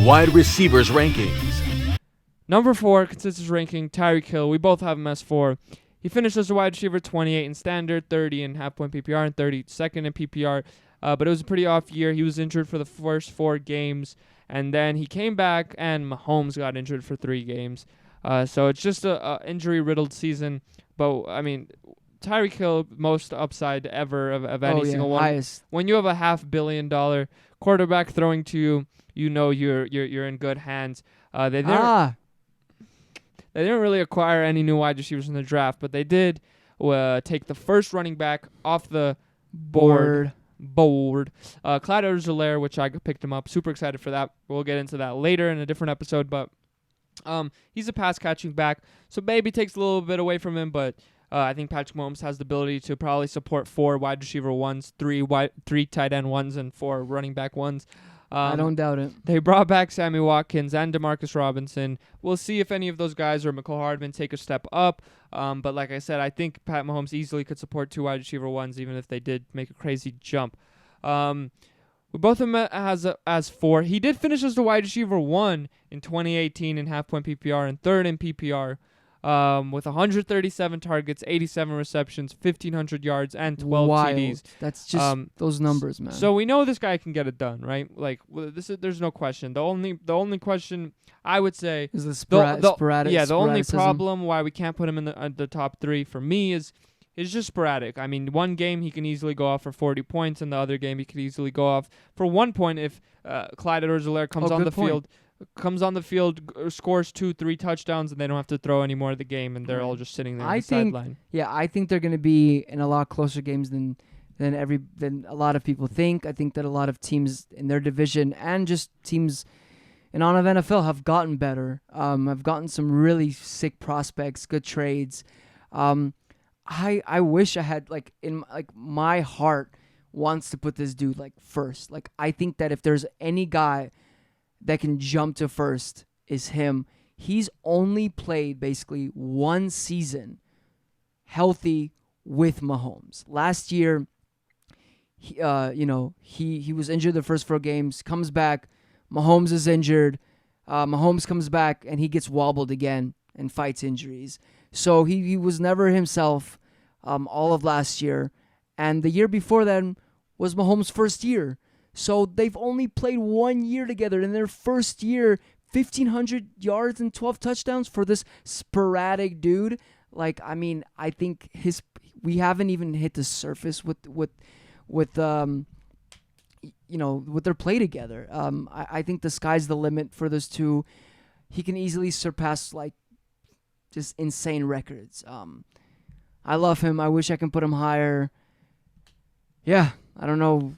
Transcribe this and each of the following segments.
Wide receivers rankings. Number 4, consensus ranking, Tyreek Hill. We both have him as 4. He finished as a wide receiver, 28 in standard, 30 in half-point PPR, and 32nd in PPR. But it was a pretty off year. He was injured for the first 4 games, and then he came back, and Mahomes got injured for 3 games. So it's just a injury-riddled season. But, I mean, Tyreek Hill, most upside ever of any single one. Highest. When you have a $500 million quarterback throwing to you, you know you're in good hands. They didn't really acquire any new wide receivers in the draft, but they did take the first running back off the board. Clyde Edwards-Helaire, which I picked him up. Super excited for that. We'll get into that later in a different episode, but he's a pass-catching back, so maybe takes a little bit away from him, but I think Patrick Mahomes has the ability to probably support 4 wide receiver ones, 3 tight end ones, and 4 running back ones. I don't doubt it. They brought back Sammy Watkins and Demarcus Robinson. We'll see if any of those guys or McCall Hardman take a step up. But like I said, I think Pat Mahomes easily could support 2 wide receiver ones, even if they did make a crazy jump. We both of them as 4. He did finish as the wide receiver 1 in 2018 in half-point PPR and 3rd in PPR. With 137 targets, 87 receptions, 1,500 yards, and 12 TDs. That's just those numbers, man. So we know this guy can get it done, right? Like there's no question. The only question I would say is the sporadic. Yeah, the only problem why we can't put him in the top 3 for me is just sporadic. I mean, one game he can easily go off for 40 points, and the other game he could easily go off for 1 point if Clyde Edwards-Helaire comes on the field. Comes on the field, scores 2-3 touchdowns, and they don't have to throw any more of the game, and they're all just sitting there on the sideline. Yeah, I think they're going to be in a lot closer games than a lot of people think. I think that a lot of teams in their division and just teams in on of NFL have gotten better. Have gotten some really sick prospects, good trades. I wish I had my heart wants to put this dude first. I think that if there's any guy that can jump to first is him. He's only played basically 1 season healthy with Mahomes. Last year, he was injured the first 4 games, comes back, Mahomes is injured, Mahomes comes back, and he gets wobbled again and fights injuries. So he was never himself all of last year, and the year before then was Mahomes' first year. So they've only played 1 year together. In their first year, 1,500 yards and 12 touchdowns for this sporadic dude. I think we haven't even hit the surface with their play together. I think the sky's the limit for those two. He can easily surpass just insane records. I love him. I wish I can put him higher. Yeah, I don't know.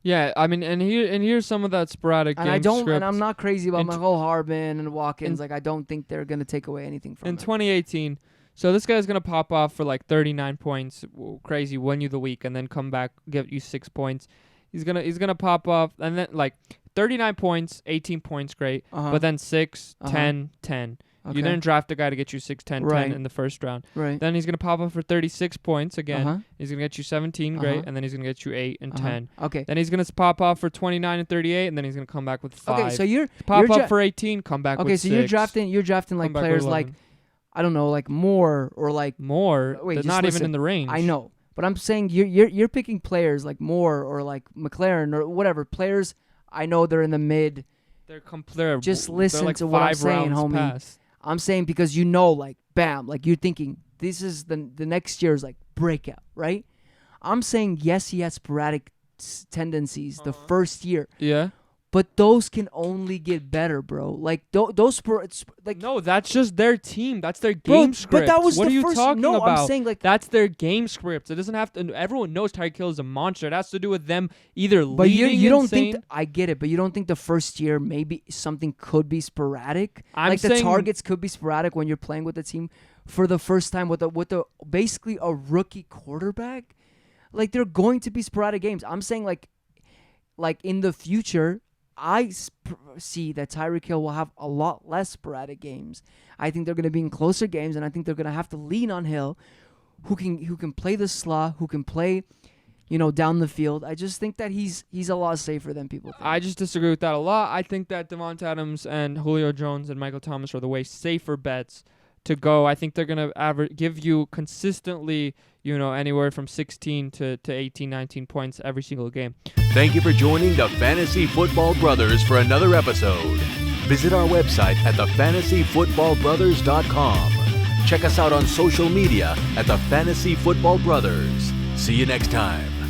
Yeah, I mean, and here's some of that sporadic game script. And I'm not crazy about McCall Hardman and Watkins. I don't think they're gonna take away anything from in it. 2018. So this guy's gonna pop off for 39 points, crazy, win you the week, and then come back, give you 6 points. He's gonna pop off, and then 39 points, 18 points, great, but then 6, 10, 10. Okay. You didn't draft a guy to get you 6, 10, 10 in the first round. Right. Then he's going to pop up for 36 points again. He's going to get you 17, great, and then he's going to get you 8 and 10. Okay. Then he's going to pop off for 29 and 38, and then he's going to come back with 5. Okay, so you're for 18, come back with 6. Okay, so you're drafting players I don't know, Moore or More. Wait, they're just not listen. even in the range. I know, but I'm saying you're picking players like Moore or McLaren or whatever players. I know they're in the mid. They're just listen they're to what I'm saying, homie. Past. I'm saying because bam, you're thinking this is the next year's breakout, right? I'm saying yes, he has sporadic tendencies the first year. Yeah. But those can only get better, bro. Those no, that's just their team. That's their game script. But that was what the are you first, talking no, about? I'm saying that's their game script. It doesn't have to. Everyone knows Tyreek Hill is a monster. It has to do with them either but leading. You don't insane. think I get it, but you don't think the first year maybe something could be sporadic? I'm the targets could be sporadic when you're playing with the team for the first time with a basically a rookie quarterback. They're going to be sporadic games. I'm saying in the future. I see that Tyreek Hill will have a lot less sporadic games. I think they're going to be in closer games, and I think they're going to have to lean on Hill, who can play the slot, who can play, down the field. I just think that he's a lot safer than people think. I just disagree with that a lot. I think that Devonta Adams and Julio Jones and Michael Thomas are the way safer bets to go. I think they're going to give you consistently, anywhere from 16 to 18, 19 points every single game. Thank you for joining the Fantasy Football Brothers for another episode. Visit our website at thefantasyfootballbrothers.com. Check us out on social media at the Fantasy Football Brothers. See you next time.